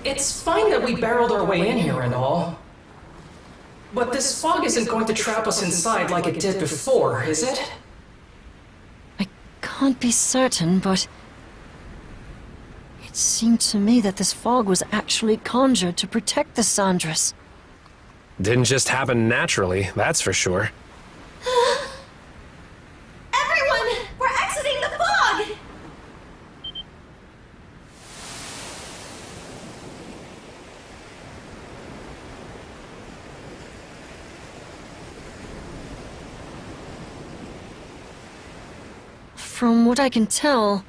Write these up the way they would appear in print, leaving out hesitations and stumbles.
It's fine that we barreled our way in here and all. But this fog isn't going to trap us inside like it did before, is it? I can't be certain, but... it seemed to me that this fog was actually conjured to protect the Sandras. Didn't just happen naturally, that's for sure. Everyone! We're exiting the fog! From what I can tell,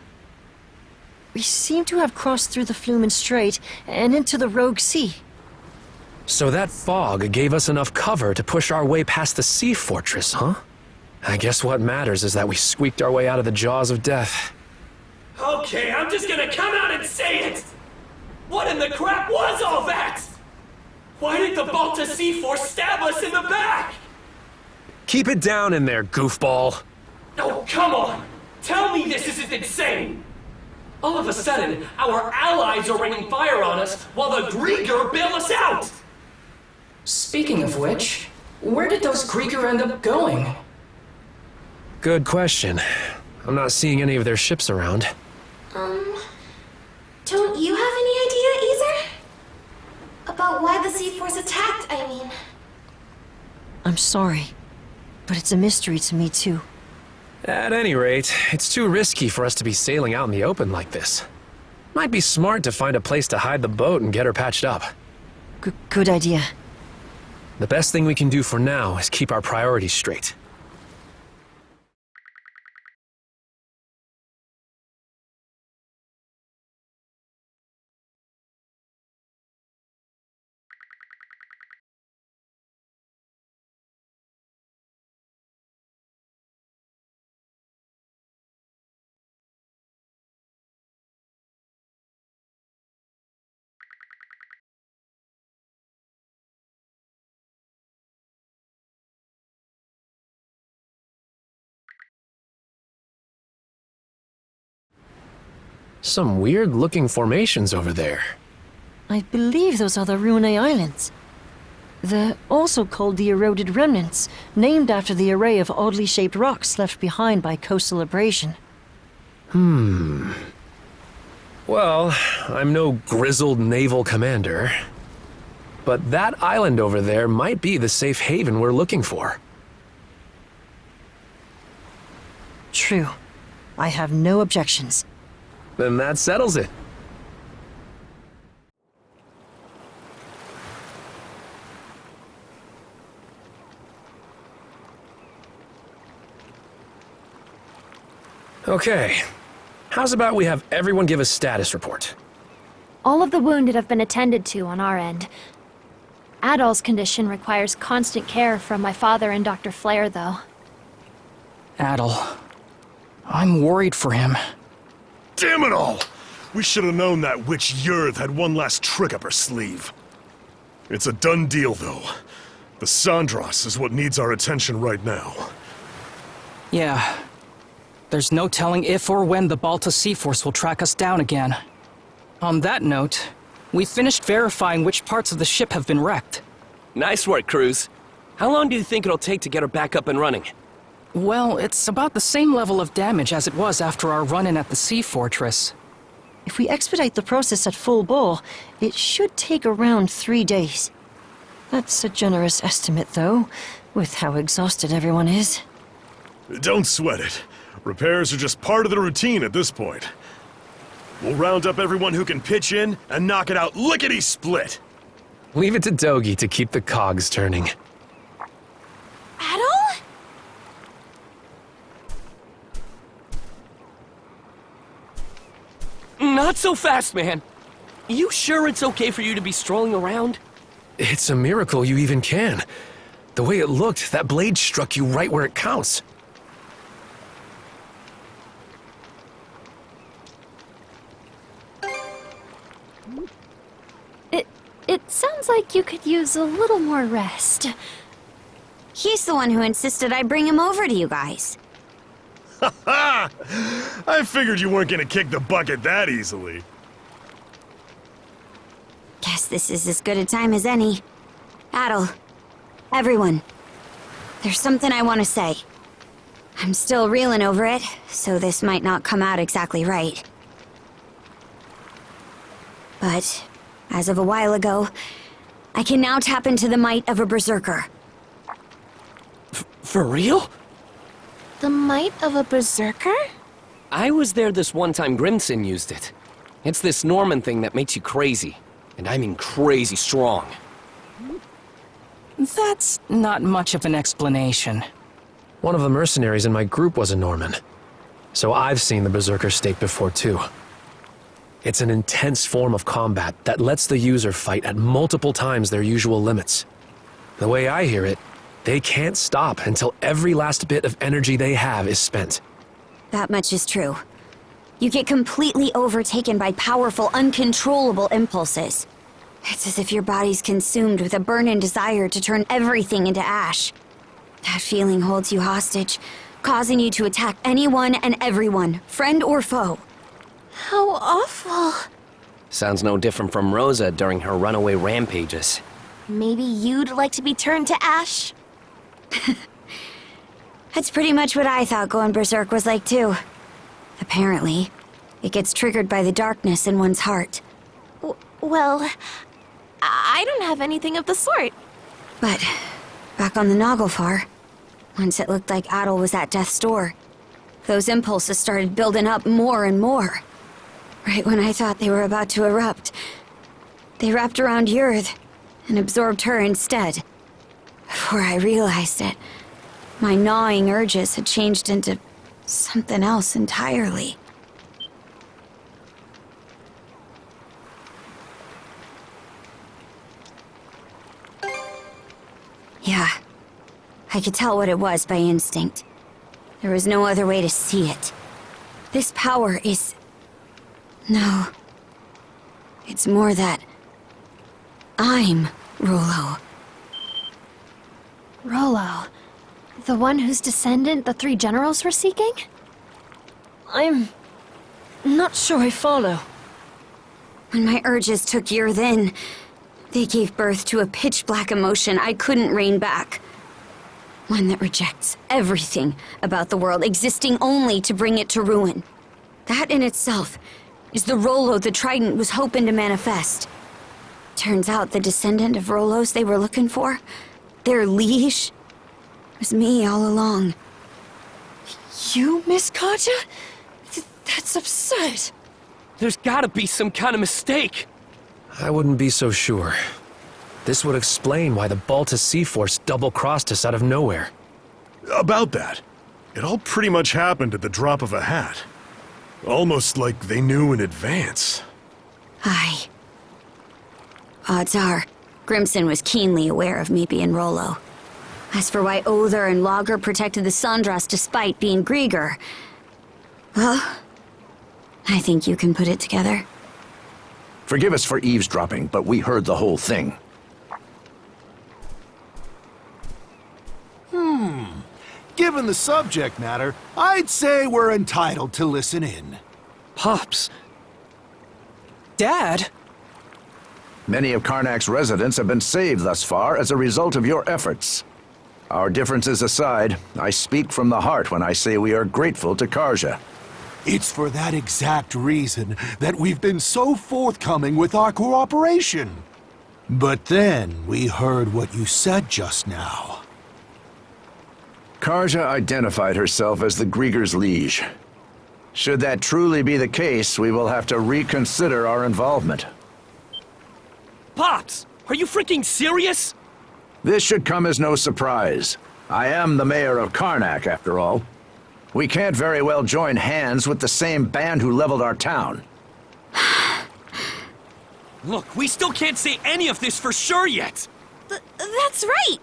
we seem to have crossed through the Flumen Strait and into the Rogue Sea. So that fog gave us enough cover to push our way past the sea fortress, huh? I guess what matters is that we squeaked our way out of the jaws of death. Okay, I'm just gonna come out and say it! What in the crap was all that? Why did the Balta Sea Force stab us in the back? Keep it down in there, goofball. Oh, come on! Tell me this isn't insane! All of a sudden, our allies are raining fire on us while the Grieger bail us out! Speaking of which, where did those Grieger end up going? Good question. I'm not seeing any of their ships around. Don't you have any idea, Easer? About why the Sea Force attacked, I mean. I'm sorry, but it's a mystery to me too. At any rate, it's too risky for us to be sailing out in the open like this. Might be smart to find a place to hide the boat and get her patched up. Good idea. The best thing we can do for now is keep our priorities straight. Some weird-looking formations over there. I believe those are the Rune Islands. They're also called the Eroded Remnants, named after the array of oddly shaped rocks left behind by coastal abrasion. Well, I'm no grizzled naval commander, but that island over there might be the safe haven we're looking for. True. I have no objections. Then that settles it. Okay. How's about we have everyone give a status report? All of the wounded have been attended to on our end. Adol's condition requires constant care from my father and Dr. Flair, though. Adol. I'm worried for him. Damn it all! We should have known that witch Yurth had one last trick up her sleeve. It's a done deal, though. The Sandras is what needs our attention right now. Yeah. There's no telling if or when the Balta Sea Force will track us down again. On that note, we finished verifying which parts of the ship have been wrecked. Nice work, Cruz. How long do you think it'll take to get her back up and running? Well, it's about the same level of damage as it was after our run-in at the Sea Fortress. If we expedite the process at full bore, it should take around 3 days. That's a generous estimate, though, with how exhausted everyone is. Don't sweat it. Repairs are just part of the routine at this point. We'll round up everyone who can pitch in and knock it out lickety-split. Leave it to Dogi to keep the cogs turning. Adol? Not so fast, man. You sure it's okay for you to be strolling around? It's a miracle you even can. The way it looked, that blade struck you right where it counts. It sounds like you could use a little more rest. He's the one who insisted I bring him over to you guys. Ha! I figured you weren't gonna kick the bucket that easily. Guess this is as good a time as any. Adel, everyone, there's something I want to say. I'm still reeling over it, so this might not come out exactly right. But, as of a while ago, I can now tap into the might of a berserker. For real? The might of a berserker? I was there this one time Grimson used it. It's this Norman thing that makes you crazy. And I mean crazy strong. That's not much of an explanation. One of the mercenaries in my group was a Norman. So I've seen the Berserker state before too. It's an intense form of combat that lets the user fight at multiple times their usual limits. The way I hear it, they can't stop until every last bit of energy they have is spent. That much is true. You get completely overtaken by powerful, uncontrollable impulses. It's as if your body's consumed with a burning desire to turn everything into ash. That feeling holds you hostage, causing you to attack anyone and everyone, friend or foe. How awful. Sounds no different from Rosa during her runaway rampages. Maybe you'd like to be turned to ash? That's pretty much what I thought going berserk was like too. Apparently, it gets triggered by the darkness in one's heart. Well, I don't have anything of the sort. But, back on the Naglfar, once it looked like Adel was at death's door, those impulses started building up more and more. Right when I thought they were about to erupt, they wrapped around Yurth and absorbed her instead. Before I realized it, my gnawing urges had changed into something else entirely. Yeah, I could tell what it was by instinct. There was no other way to see it. This power is... No. It's more that... I'm Rollo. Rollo. The one whose descendant the three generals were seeking? I'm not sure I follow. When my urges took Yurth in, they gave birth to a pitch-black emotion I couldn't rein back. One that rejects everything about the world, existing only to bring it to ruin. That in itself is the Rollo the Trident was hoping to manifest. Turns out the descendant of Rollos they were looking for, their liege, was me all along. You, Miss Katja? That's absurd. There's gotta be some kind of mistake. I wouldn't be so sure. This would explain why the Balta Sea Force double-crossed us out of nowhere. About that, it all pretty much happened at the drop of a hat. Almost like they knew in advance. Aye. Odds are, Grimson was keenly aware of me being Rollo. As for why Other and Lager protected the Sandras despite being Grieger, well, I think you can put it together. Forgive us for eavesdropping, but we heard the whole thing. Given the subject matter, I'd say we're entitled to listen in. Pops. Dad? Many of Karnak's residents have been saved thus far as a result of your efforts. Our differences aside, I speak from the heart when I say we are grateful to Karja. It's for that exact reason that we've been so forthcoming with our cooperation. But then we heard what you said just now. Karja identified herself as the Grieger's liege. Should that truly be the case, we will have to reconsider our involvement. Pops, are you freaking serious? This should come as no surprise. I am the mayor of Karnak, after all. We can't very well join hands with the same band who leveled our town. Look, we still can't say any of this for sure yet. That's right!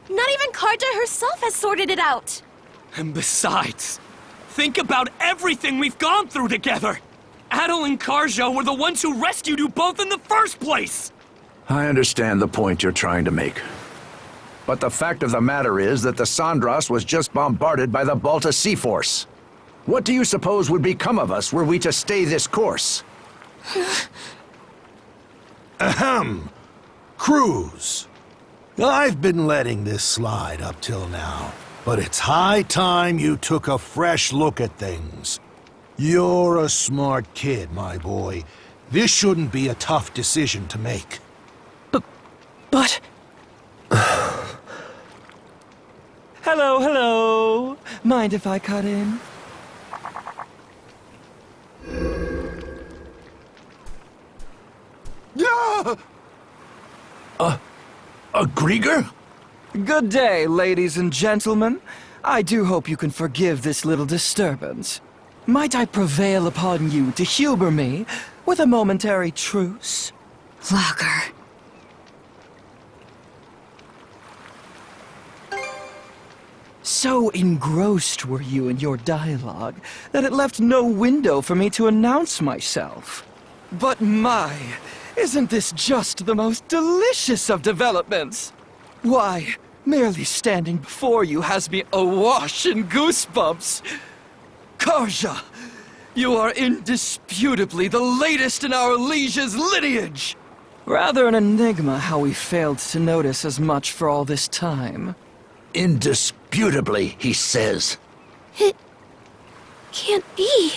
Not even Karja herself has sorted it out! And besides, think about everything we've gone through together! Adel and Karja were the ones who rescued you both in the first place! I understand the point you're trying to make. But the fact of the matter is that the Sandras was just bombarded by the Balta Sea Force. What do you suppose would become of us were we to stay this course? Ahem! Cruz. I've been letting this slide up till now, but it's high time you took a fresh look at things. You're a smart kid, my boy. This shouldn't be a tough decision to make. But... Hello, hello. Mind if I cut in? Yeah! A Grieger? Good day, ladies and gentlemen. I do hope you can forgive this little disturbance. Might I prevail upon you to humor me with a momentary truce? Lager. So engrossed were you in your dialogue that it left no window for me to announce myself. But my, isn't this just the most delicious of developments? Why, merely standing before you has me awash in goosebumps. Karja, you are indisputably the latest in our liege's lineage. Rather an enigma how we failed to notice as much for all this time. Indisputably, he says. It can't be.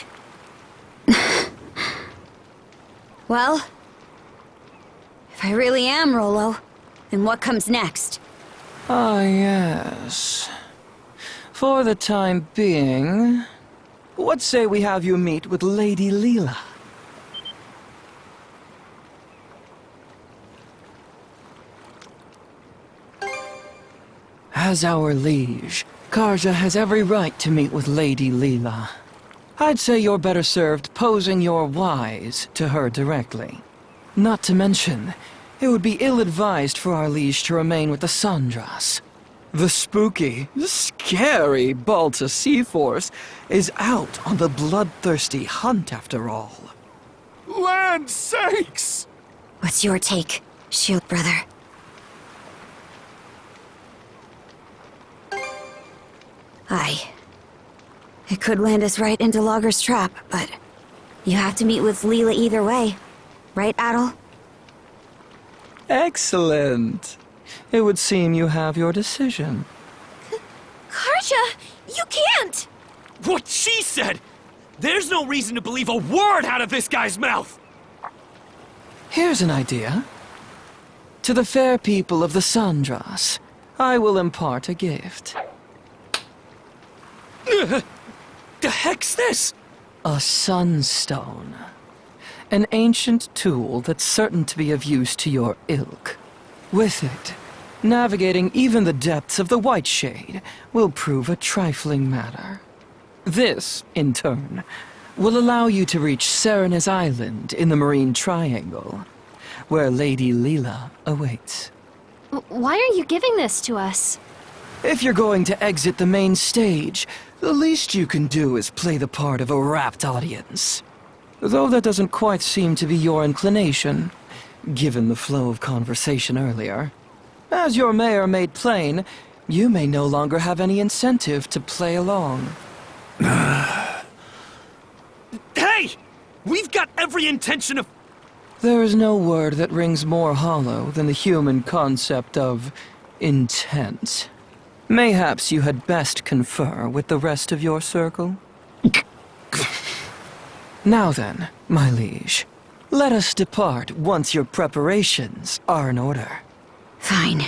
Well, if I really am Rolo, then what comes next? Ah, yes. For the time being, what say we have you meet with Lady Lila? As our liege, Karja has every right to meet with Lady Lila. I'd say you're better served posing your whys to her directly. Not to mention, it would be ill-advised for our liege to remain with the Sandras. The spooky, scary Balta Sea Force is out on the bloodthirsty hunt after all. Land sakes! What's your take, Shield Brother? Aye. It could land us right into Lager's trap, but you have to meet with Lila either way. Right, Adol? Excellent. It would seem you have your decision. Karja, you can't! What she said! There's no reason to believe a word out of this guy's mouth! Here's an idea. To the fair people of the Sandras, I will impart a gift. The heck's this? A sunstone. An ancient tool that's certain to be of use to your ilk. With it, navigating even the depths of the White Shade will prove a trifling matter. This, in turn, will allow you to reach Serena's Island in the Marine Triangle, where Lady Lila awaits. Why are you giving this to us? If you're going to exit the main stage, the least you can do is play the part of a rapt audience. Though that doesn't quite seem to be your inclination, given the flow of conversation earlier. As your mayor made plain, you may no longer have any incentive to play along. Hey! We've got every intention of... There is no word that rings more hollow than the human concept of intent. Mayhaps you had best confer with the rest of your circle? Now then, my liege, let us depart once your preparations are in order. Fine.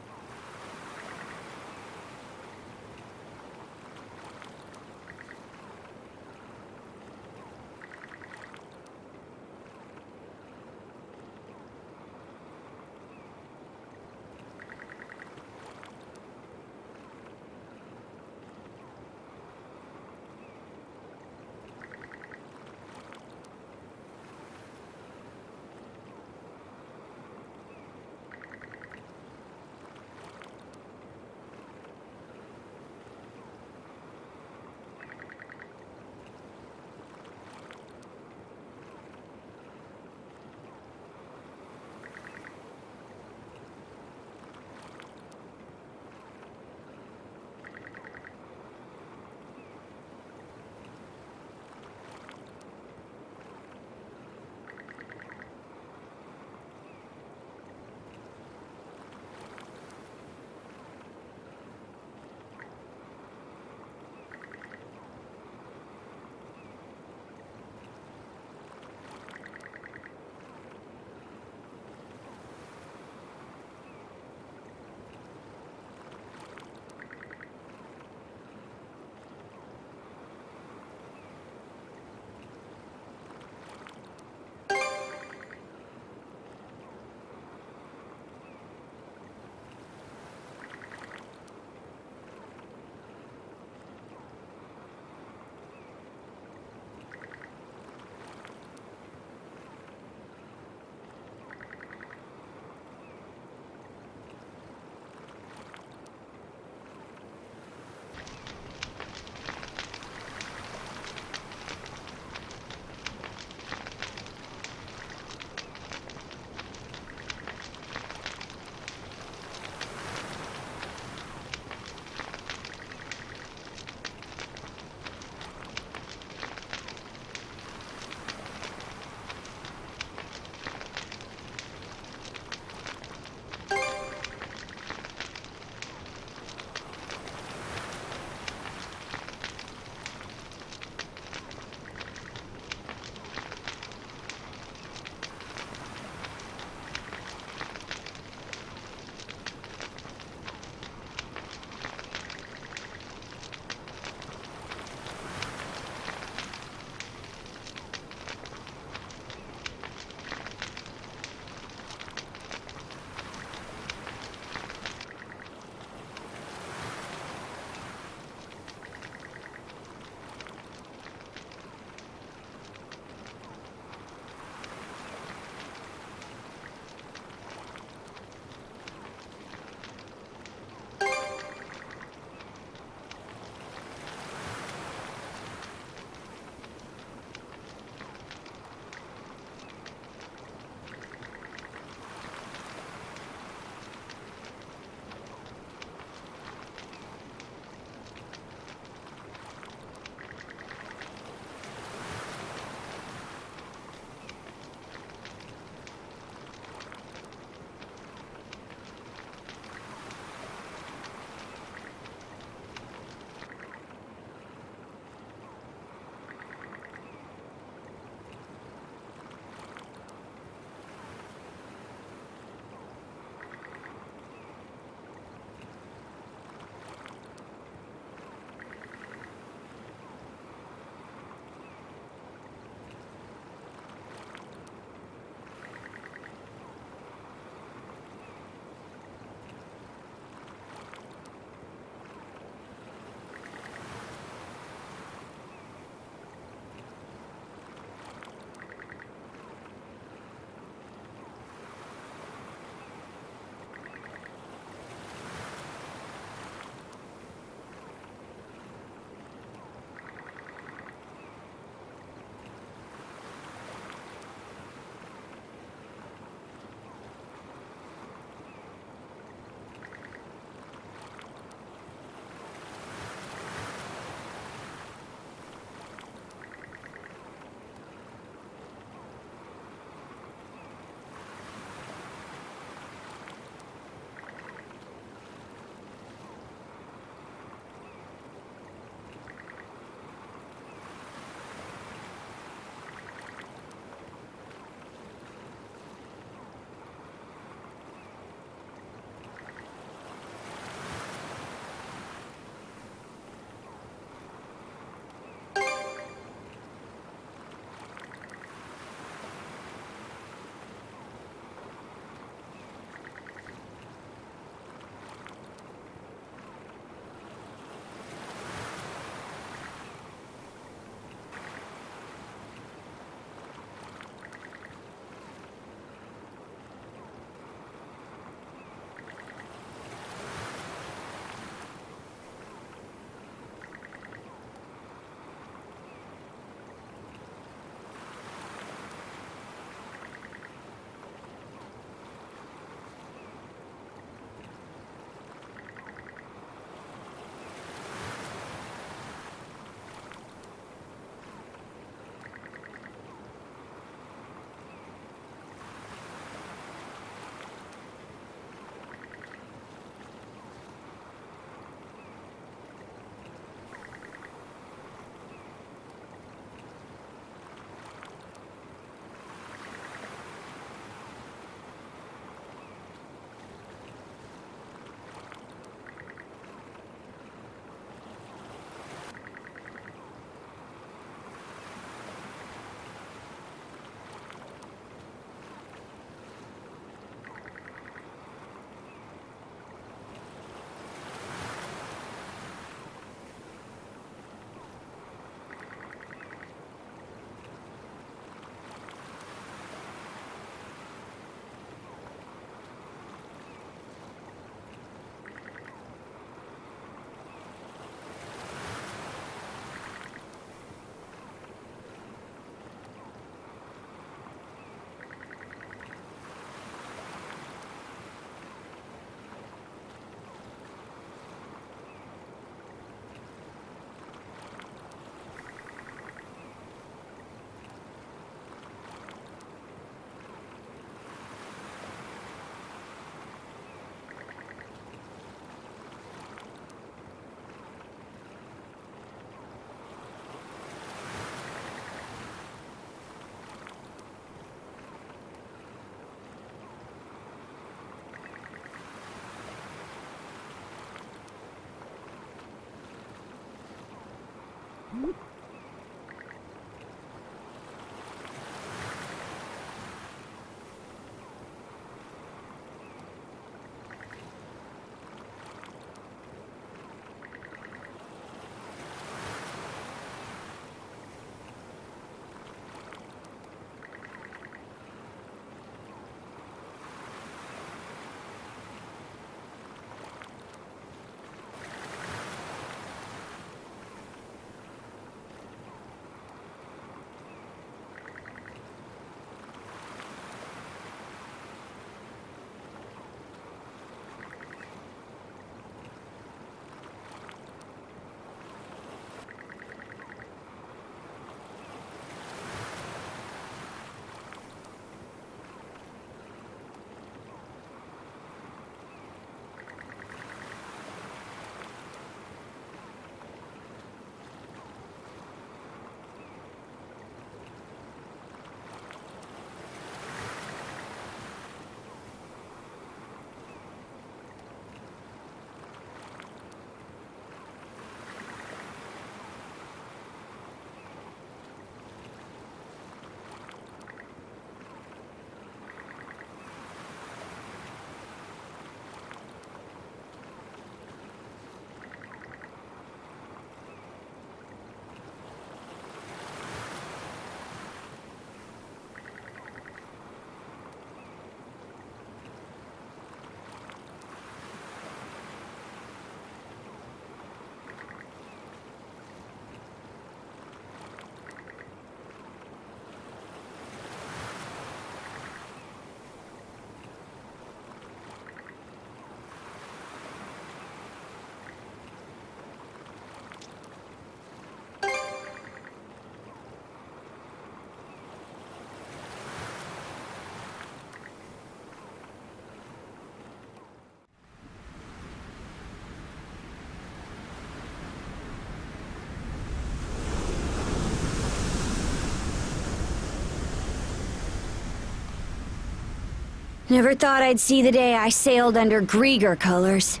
Never thought I'd see the day I sailed under Grieger colors.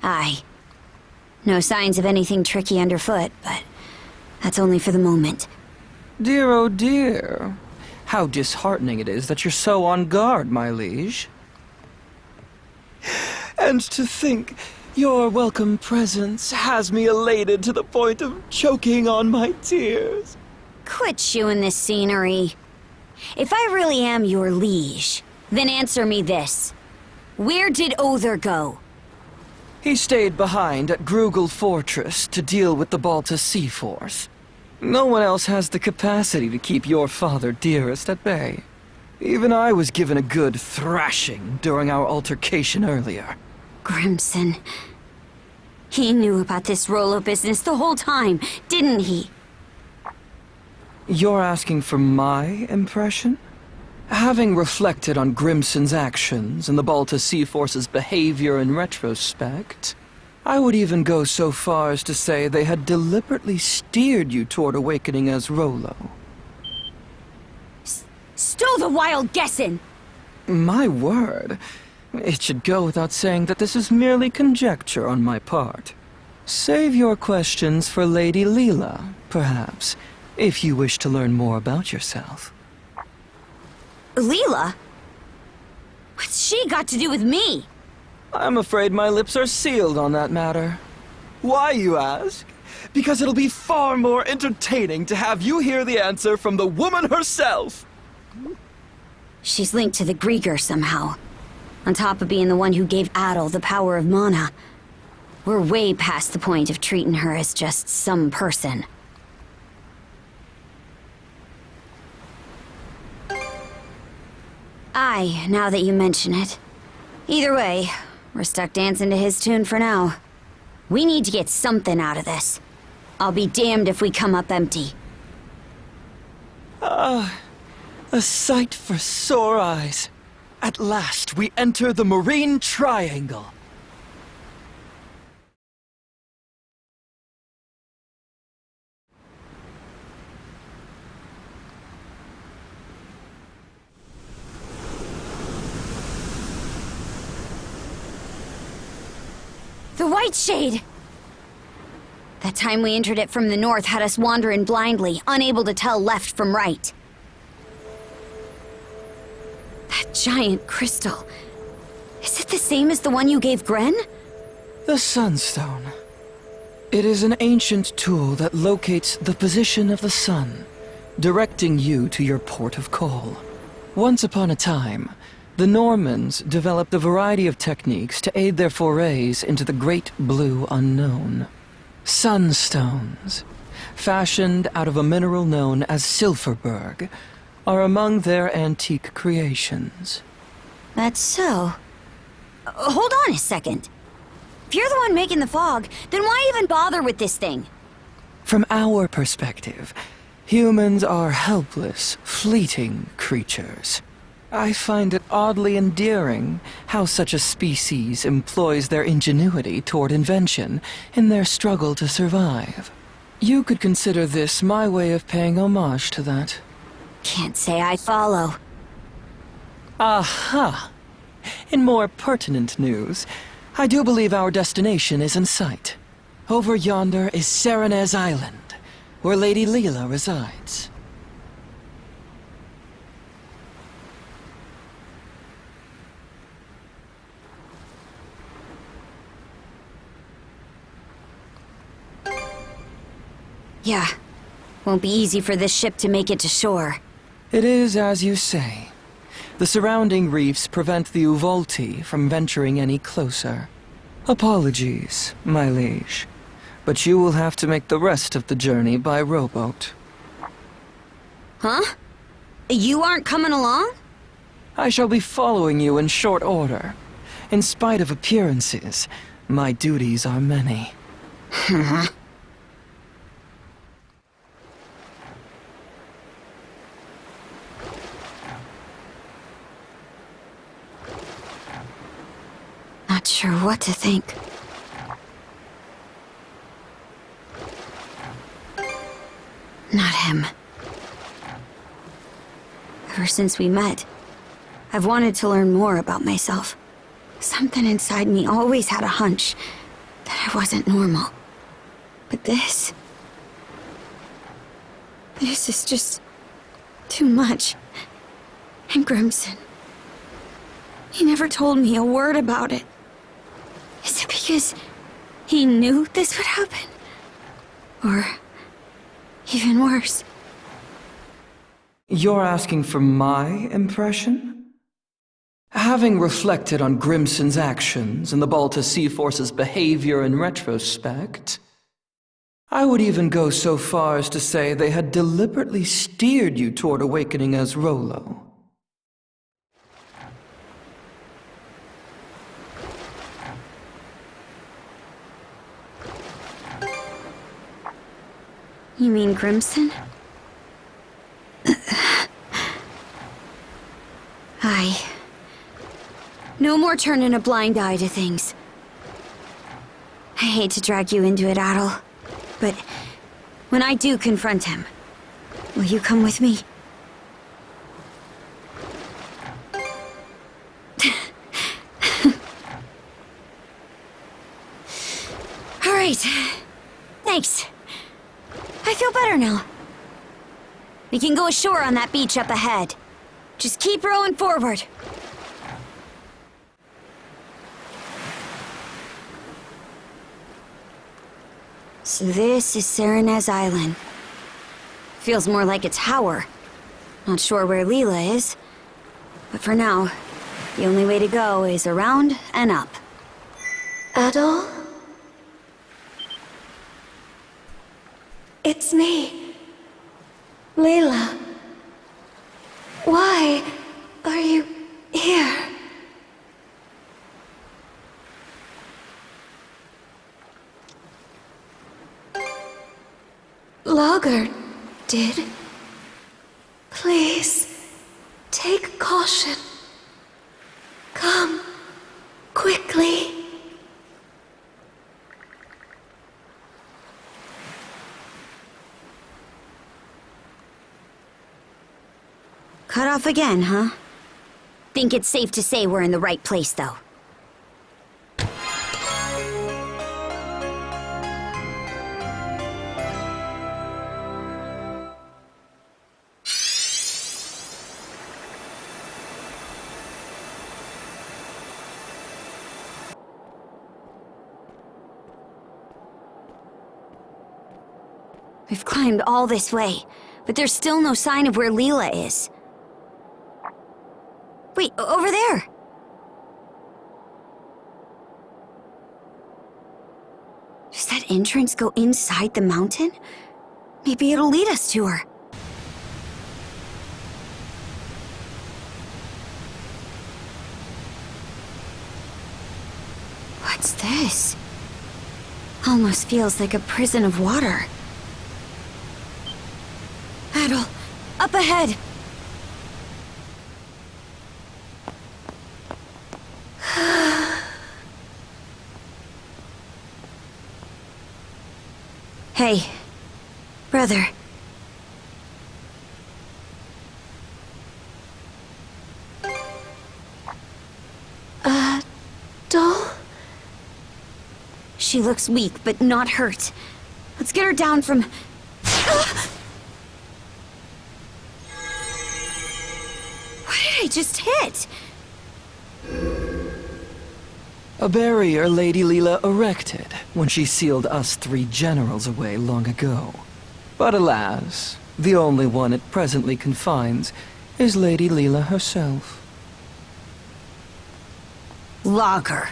Aye. No signs of anything tricky underfoot, but that's only for the moment. Dear, oh dear. How disheartening it is that you're so on guard, my liege. And to think your welcome presence has me elated to the point of choking on my tears. Quit chewing this scenery. If I really am your liege, then answer me this. Where did Other go? He stayed behind at Grugel Fortress to deal with the Balta Sea Force. No one else has the capacity to keep your father dearest at bay. Even I was given a good thrashing during our altercation earlier. Grimson. He knew about this Rollo business the whole time, didn't he? You're asking for my impression? Having reflected on Grimson's actions and the Balta Sea Force's behavior in retrospect, I would even go so far as to say they had deliberately steered you toward awakening as Rollo. Stow the wild guessin'! My word. It should go without saying that this is merely conjecture on my part. Save your questions for Lady Lila, perhaps, if you wish to learn more about yourself. Lila? What's she got to do with me? I'm afraid my lips are sealed on that matter. Why, you ask? Because it'll be far more entertaining to have you hear the answer from the woman herself. She's linked to the Grieger somehow. On top of being the one who gave Adol the power of mana. We're way past the point of treating her as just some person. Aye, now that you mention it. Either way, we're stuck dancing to his tune for now. We need to get something out of this. I'll be damned if we come up empty. A sight for sore eyes. At last, we enter the Marine Triangle. The White Shade! That time we entered it from the north had us wandering blindly, unable to tell left from right. That giant crystal. Is it the same as the one you gave Gren? The Sunstone. It is an ancient tool that locates the position of the sun, directing you to your port of call. Once upon a time, the Normans developed a variety of techniques to aid their forays into the great blue unknown. Sunstones, fashioned out of a mineral known as Silverberg, are among their antique creations. That's so. Hold on a second. If you're the one making the fog, then why even bother with this thing? From our perspective, humans are helpless, fleeting creatures. I find it oddly endearing how such a species employs their ingenuity toward invention in their struggle to survive. You could consider this my way of paying homage to that. Can't say I follow. Aha! In more pertinent news, I do believe our destination is in sight. Over yonder is Serenez Island, where Lady Lila resides. Yeah. Won't be easy for this ship to make it to shore. It is as you say. The surrounding reefs prevent the Uvolti from venturing any closer. Apologies, my liege, but you will have to make the rest of the journey by rowboat. Huh? You aren't coming along? I shall be following you in short order. In spite of appearances, my duties are many. Not sure what to think. Not him. Ever since we met, I've wanted to learn more about myself. Something inside me always had a hunch that I wasn't normal. But this is just too much. And Grimson, he never told me a word about it. Is it because he knew this would happen? Or even worse? You're asking for my impression? Having reflected on Grimson's actions and the Balta Sea Force's behavior in retrospect, I would even go so far as to say they had deliberately steered you toward awakening as Rolo. You mean Grimson? Aye. No more turning a blind eye to things. I hate to drag you into it, Adol, but when I do confront him, will you come with me? All right. Thanks. I feel better now. We can go ashore on that beach up ahead. Just keep rowing forward. So this is Serenez Island. Feels more like a tower. Not sure where Lila is. But for now, the only way to go is around and up. Adol? It's me. Lila. Why are you here? Lager did. Please, take caution. Come, quickly. Cut off again, huh? Think it's safe to say we're in the right place, though. We've climbed all this way, but there's still no sign of where Lila is. Wait, over there! Does that entrance go inside the mountain? Maybe it'll lead us to her. What's this? Almost feels like a prison of water. Adol, up ahead! Hey, brother. Dol? She looks weak, but not hurt. Let's get her down from... What did I just hit? A barrier Lady Lila erected when she sealed us 3 generals away long ago. But alas, the only one it presently confines is Lady Lila herself. Lager.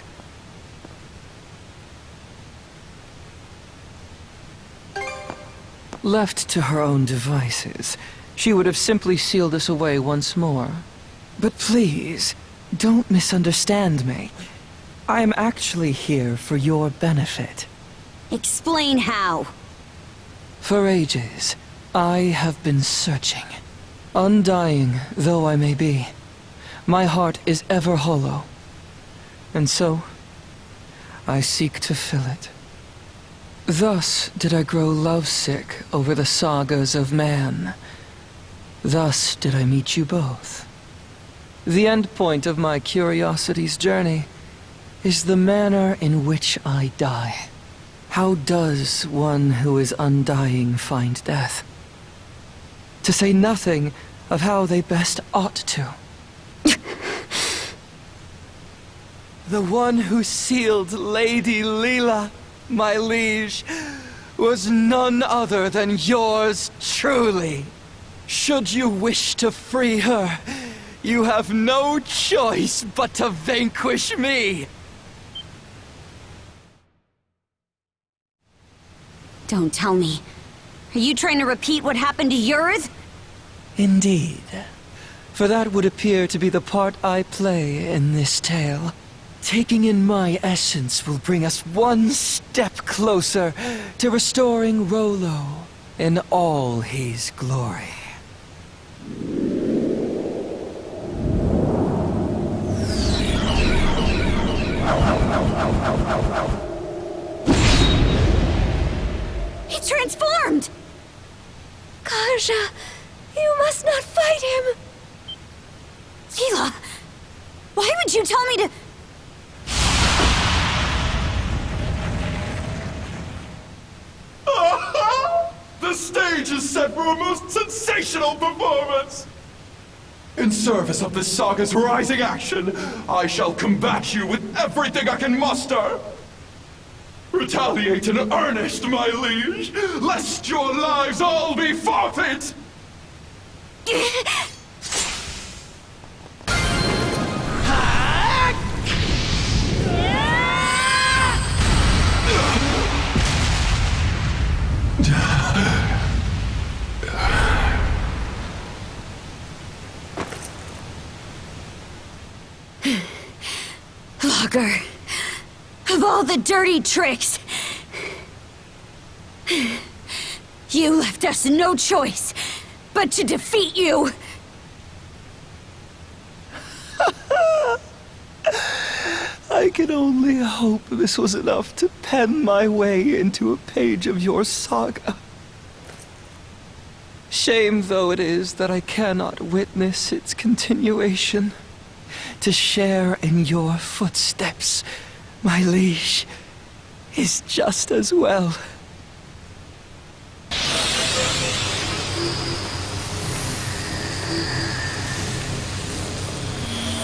Left to her own devices, she would have simply sealed us away once more. But please, don't misunderstand me. I am actually here for your benefit. Explain how. For ages, I have been searching. Undying though I may be, my heart is ever hollow. And so, I seek to fill it. Thus did I grow lovesick over the sagas of man. Thus did I meet you both. The end point of my curiosity's journey is the manner in which I die. How does one who is undying find death? To say nothing of how they best ought to. The one who sealed Lady Lila, my liege, was none other than yours truly. Should you wish to free her, you have no choice but to vanquish me. Don't tell me. Are you trying to repeat what happened to Yurth? Indeed. For that would appear to be the part I play in this tale. Taking in my essence will bring us one step closer to restoring Rollo in all his glory. He transformed! Karja, you must not fight him! Lila, why would you tell me to... The stage is set for a most sensational performance! In service of this saga's rising action, I shall combat you with everything I can muster! Retaliate in earnest, my liege, lest your lives all be forfeit! Logger, of all the dirty tricks, you left us no choice but to defeat you! I can only hope this was enough to pen my way into a page of your saga. Shame though it is that I cannot witness its continuation. To share in your footsteps, my liege, is just as well.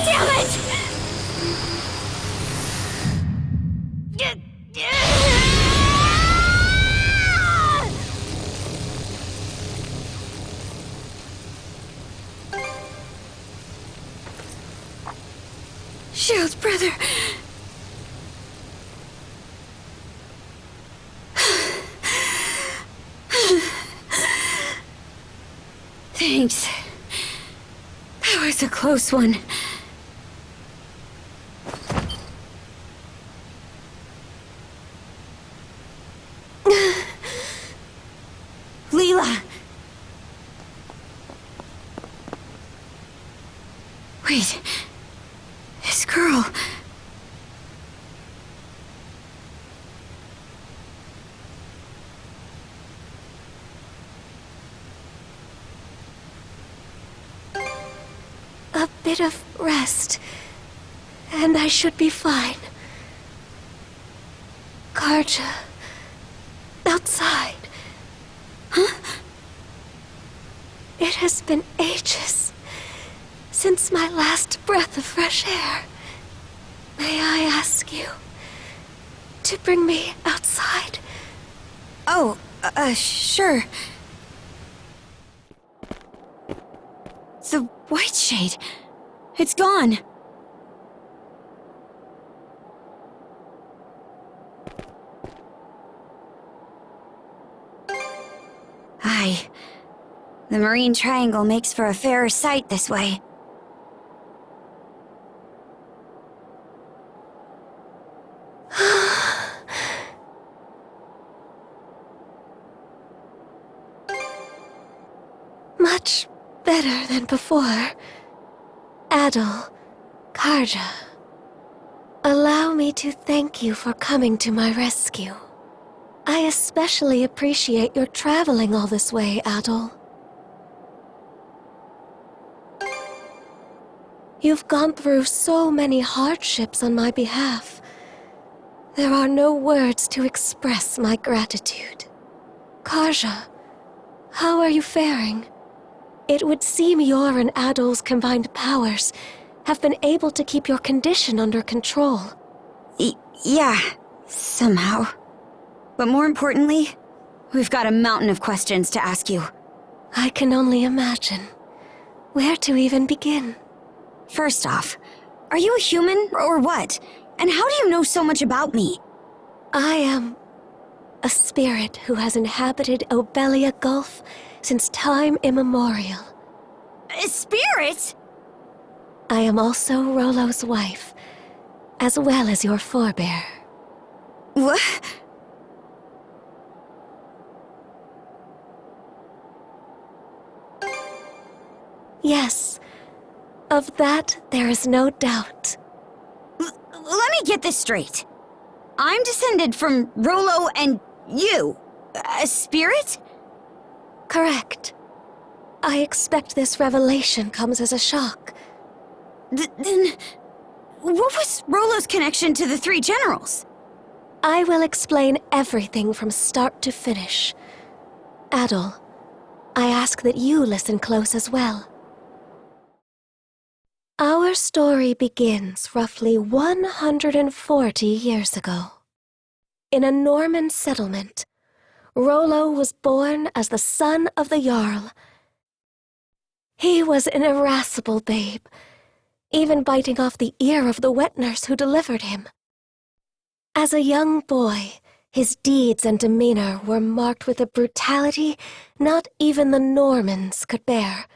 Damn it! Shield, brother. Thanks. That was a close one. Lila! Wait. This girl... A bit of rest, and I should be fine. Karja... outside. Huh? It has been ages since my last breath of fresh air. May I ask you to bring me outside? Oh, sure. The white shade. It's gone. Aye. The marine triangle makes for a fairer sight this way. Much better than before. Adol, Karja, allow me to thank you for coming to my rescue. I especially appreciate your traveling all this way, Adol. You've gone through so many hardships on my behalf. There are no words to express my gratitude. Karja, how are you faring? It would seem your and Adol's combined powers have been able to keep your condition under control. Yeah, somehow. But more importantly, we've got a mountain of questions to ask you. I can only imagine. Where to even begin? First off, are you a human or what? And how do you know so much about me? I am a spirit who has inhabited Obelia Gulf since time immemorial. A spirit? I am also Rollo's wife, as well as your forebear. What? Yes, of that there is no doubt. Let me get this straight. I'm descended from Rollo and you. A spirit? Correct. I expect this revelation comes as a shock. Then, what was Rollo's connection to the three generals? I will explain everything from start to finish. Adol, I ask that you listen close as well. Our story begins roughly 140 years ago. In a Norman settlement, Rollo was born as the son of the Jarl. He was an irascible babe, even biting off the ear of the wet nurse who delivered him. As a young boy, his deeds and demeanor were marked with a brutality not even the Normans could bear.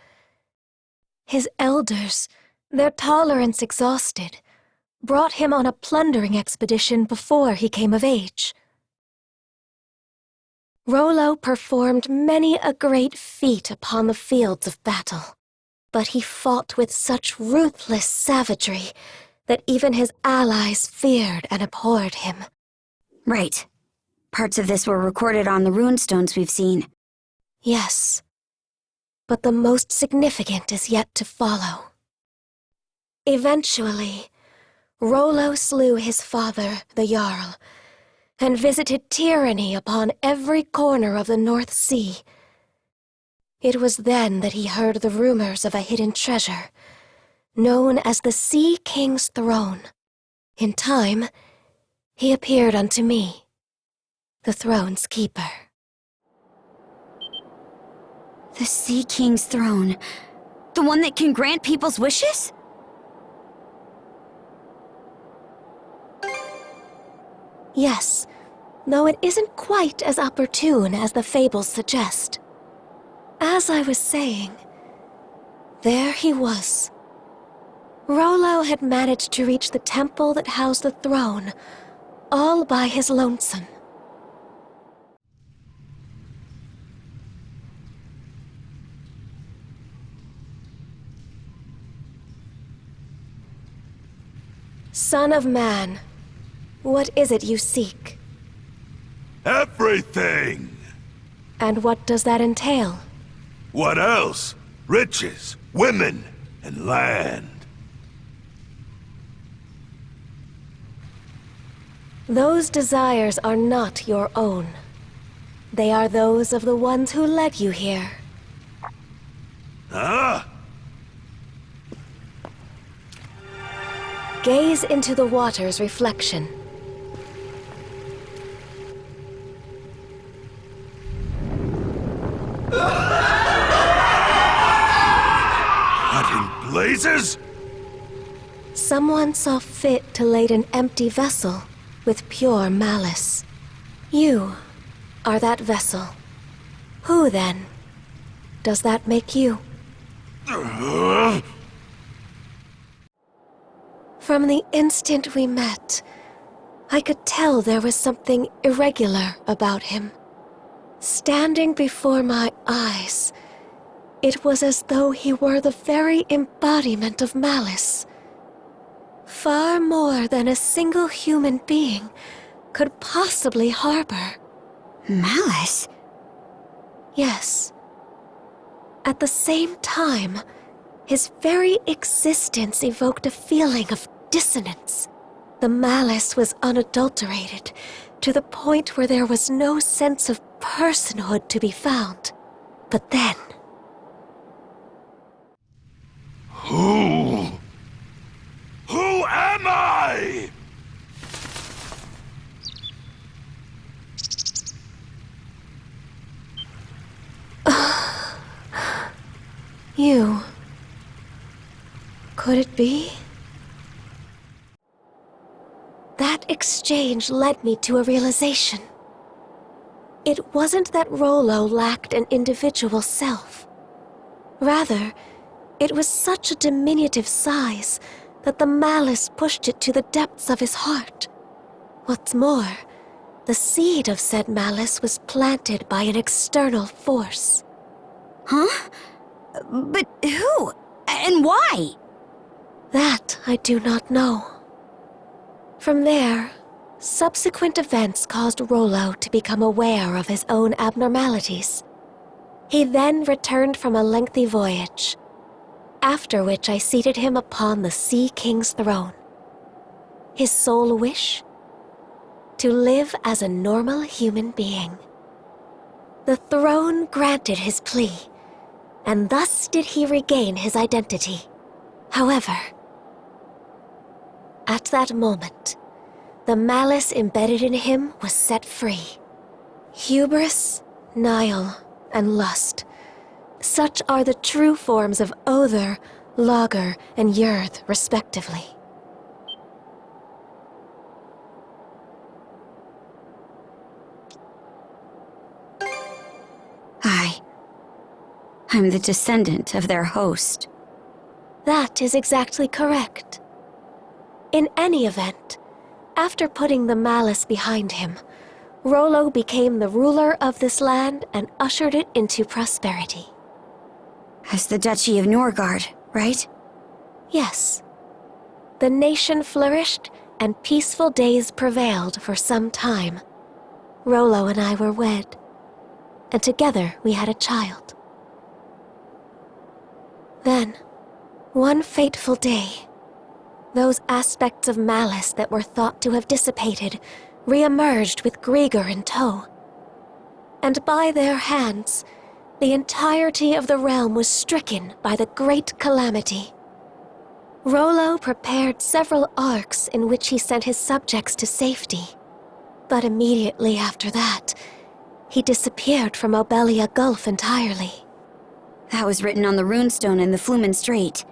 His elders, their tolerance exhausted, brought him on a plundering expedition before he came of age. Rollo performed many a great feat upon the fields of battle, but he fought with such ruthless savagery that even his allies feared and abhorred him. Right. Parts of this were recorded on the runestones we've seen. Yes, but the most significant is yet to follow. Eventually, Rollo slew his father, the Jarl, and visited tyranny upon every corner of the North Sea. It was then that he heard the rumors of a hidden treasure, known as the Sea King's Throne. In time, he appeared unto me, the throne's keeper. The Sea King's throne? The one that can grant people's wishes? Yes, though it isn't quite as opportune as the fables suggest. As I was saying, there he was. Rollo had managed to reach the temple that housed the throne, all by his lonesome. Son of man, what is it you seek? Everything! And what does that entail? What else? Riches, women, and land. Those desires are not your own. They are those of the ones who led you here. Huh? Gaze into the water's reflection. What in blazes? Someone saw fit to lade an empty vessel with pure malice. You are that vessel. Who, then, does that make you? From the instant we met, I could tell there was something irregular about him. Standing before my eyes, it was as though he were the very embodiment of malice. Far more than a single human being could possibly harbor. Malice? Yes. At the same time, His very existence evoked a feeling of dissonance. The malice was unadulterated, to the point where there was no sense of personhood to be found. But then... Who am I? You... Could it be? That exchange led me to a realization. It wasn't that Rollo lacked an individual self. Rather, it was such a diminutive size that the malice pushed it to the depths of his heart. What's more, the seed of said malice was planted by an external force. Huh? But who? And why? That I do not know. From there, subsequent events caused Rollo to become aware of his own abnormalities. He then returned from a lengthy voyage, after which I seated him upon the Sea King's throne. His sole wish? To live as a normal human being. The throne granted his plea, and thus did he regain his identity. However, at that moment, the malice embedded in him was set free. Hubris, Nile, and lust. Such are the true forms of Other, Lager, and Yurth, respectively. I'm the descendant of their host. That is exactly correct. In any event, after putting the malice behind him, Rollo became the ruler of this land and ushered it into prosperity. As the Duchy of Norgard, right? Yes. The nation flourished and peaceful days prevailed for some time. Rollo and I were wed, and together we had a child. Then, one fateful day, those aspects of malice that were thought to have dissipated re-emerged with Grieger in tow. And by their hands, the entirety of the realm was stricken by the great calamity. Rollo prepared several arcs in which he sent his subjects to safety. But immediately after that, he disappeared from Obelia Gulf entirely. That was written on the runestone in the Flumen Strait.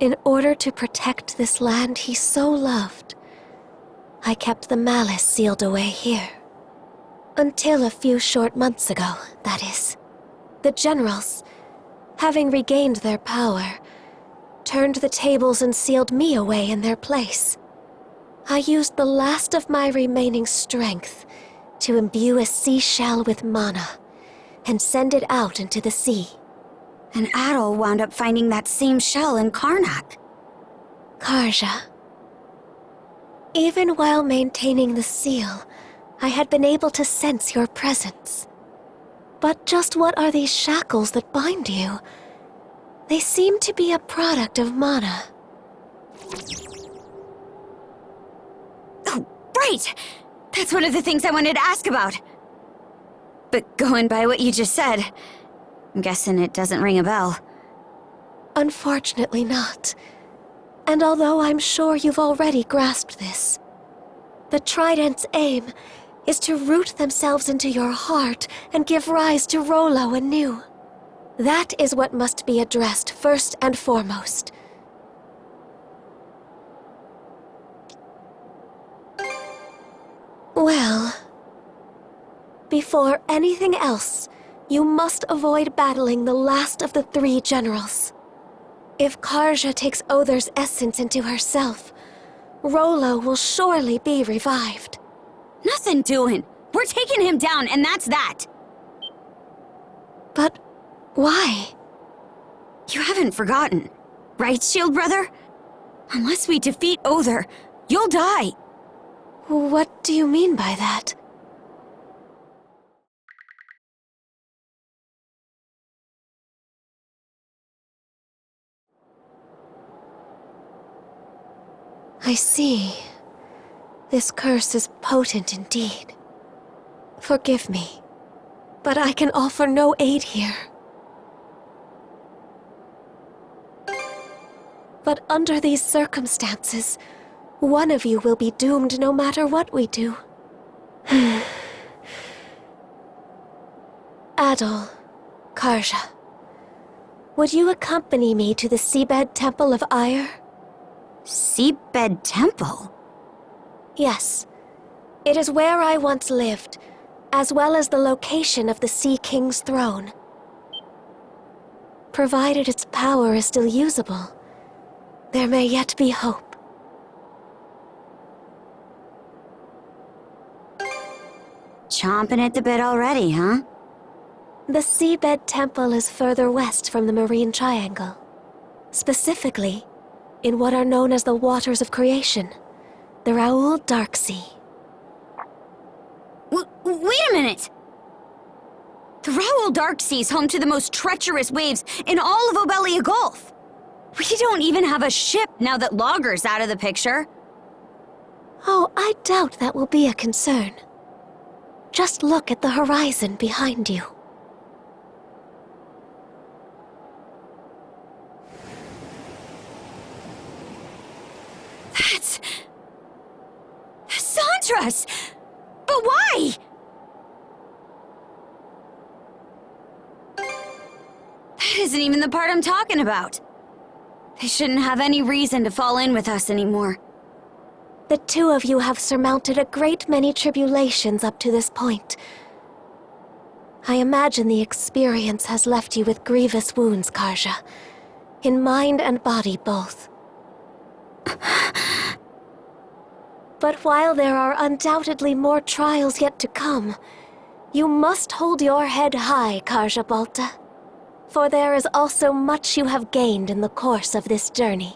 In order to protect this land he so loved, I kept the malice sealed away here. Until a few short months ago, that is. The generals, having regained their power, turned the tables and sealed me away in their place. I used the last of my remaining strength to imbue a seashell with mana and send it out into the sea. And Adol wound up finding that same shell in Karnak. Karja. Even while maintaining the seal, I had been able to sense your presence. But just what are these shackles that bind you? They seem to be a product of mana. Oh, right! That's one of the things I wanted to ask about. But going by what you just said, I'm guessing it doesn't ring a bell. Unfortunately not. And although I'm sure you've already grasped this, the Trident's aim is to root themselves into your heart and give rise to Rollo anew. That is what must be addressed first and foremost. Well, before anything else, you must avoid battling the last of the three generals. If Karja takes Other's essence into herself, Rollo will surely be revived. Nothing doing. We're taking him down, and that's that. But why? You haven't forgotten, right, Shield Brother? Unless we defeat Other, you'll die. What do you mean by that? I see. This curse is potent indeed. Forgive me, but I can offer no aid here. But under these circumstances, one of you will be doomed no matter what we do. Adol, Karja, would you accompany me to the Seabed Temple of Ire? Seabed Temple? Yes. It is where I once lived, as well as the location of the Sea King's throne. Provided its power is still usable, there may yet be hope. Chomping at the bit already, huh? The Seabed Temple is further west from the Marine Triangle. Specifically, in what are known as the Waters of Creation, the Raoul Darksea. Wait a minute! The Raoul Darksea is home to the most treacherous waves in all of Obelia Gulf. We don't even have a ship now that Logger's out of the picture. Oh, I doubt that will be a concern. Just look at the horizon behind you. That's Sandra's! But why? That isn't even the part I'm talking about. They shouldn't have any reason to fall in with us anymore. The two of you have surmounted a great many tribulations up to this point. I imagine the experience has left you with grievous wounds, Karja. In mind and body both. But while there are undoubtedly more trials yet to come, you must hold your head high, Karja Balta. For there is also much you have gained in the course of this journey.